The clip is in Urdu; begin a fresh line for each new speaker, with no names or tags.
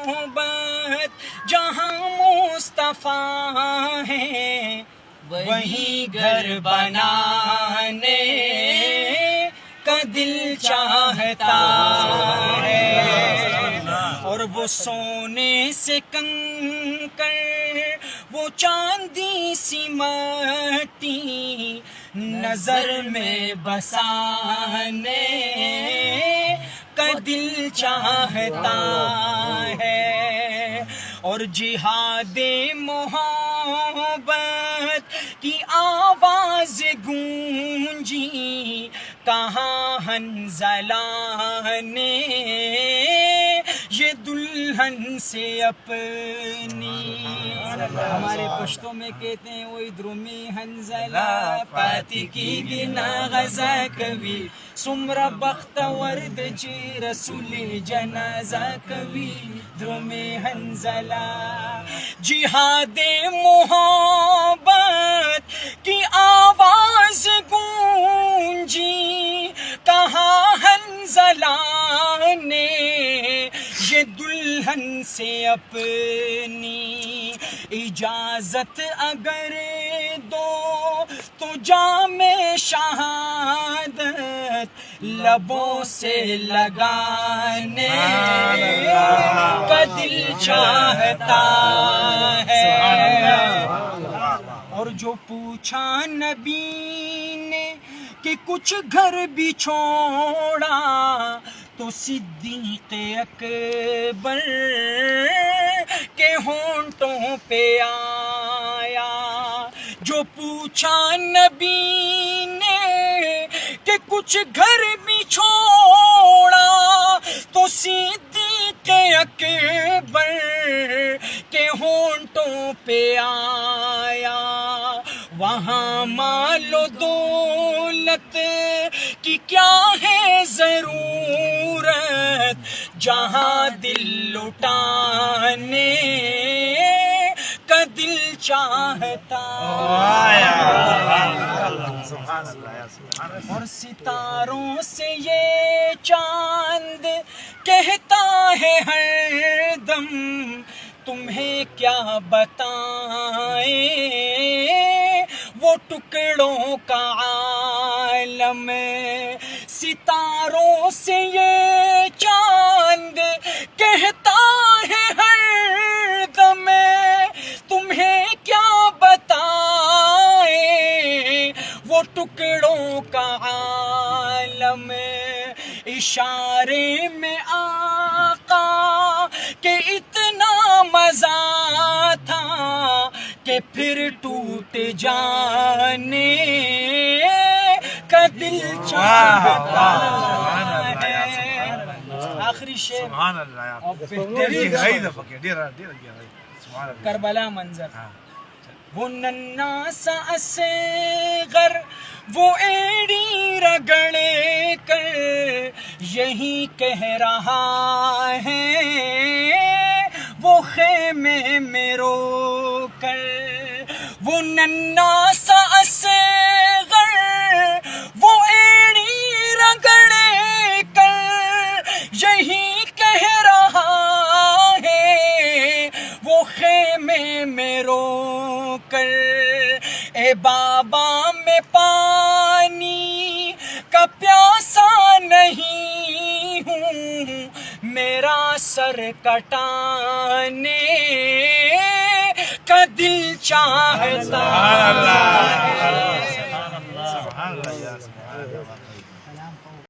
محبت جہاں مصطفیٰ ہے وہی گھر بنانے کا دل چاہتا ہے، اور وہ سونے سے کنکر وہ چاندی سی مٹی نظر میں بسانے کا دل چاہتا ہے، اور جہاد محبت کی آواز گونجی کہاں حنظلہ نے یہ دلہن سے اپنی، ہمارے پشتوں میں کہتے ہیں وہ ادھرمی حنظلہ پاتی کی گنا غزہ کبھی سمرا بختورد چی رسول جنازہ کبھی دھرمی حنظلہ، جہاد محبت کی آواز گونجی کہاں حنظلہ نے یہ دلہن سے اپنی اجازت اگر دو تو جام شہادت لبوں سے لگانے کا دل چاہتا ہے، اور جو پوچھا نبی نے کہ کچھ گھر بھی چھوڑا تو صدیق اکبر کے ہونٹوں پہ آیا، جو پوچھا نبی نے کہ کچھ گھر بھی چھوڑا تو صدیق اکبر کے ہونٹوں پہ آیا، وہاں مال و دولت کی کیا ہے ضرورت جہاں دل لٹانے کا دل چاہتا، اور ستاروں سے یہ چاند کہتا ہے ہر دم تمہیں کیا بتائیں وہ ٹکڑوں کا عالم، ستاروں سے یہ چاند کہتا ہے ہر دم تمہیں کیا بتائیں وہ ٹکڑوں کا عالم، اشارے میں آقا کہ اتنا مزہ تھا کہ پھر ٹوٹ جانے کا دل چاہتا ہے، آخری شعر کربلا منظر، وہ ننا سا اصغر وہ ایڑی رگڑے کر یہی کہہ رہا ہے وہ خیمے میں رو کر، وہ ننا سا اصغر وہ ایڑی رگڑے کر یہی کہہ رہا ہے وہ خیمے میں رو کر، اے بابا میں پانی کا پیاسا نہیں ہوں میرا سر کٹانے کا دل چاہتا ہے۔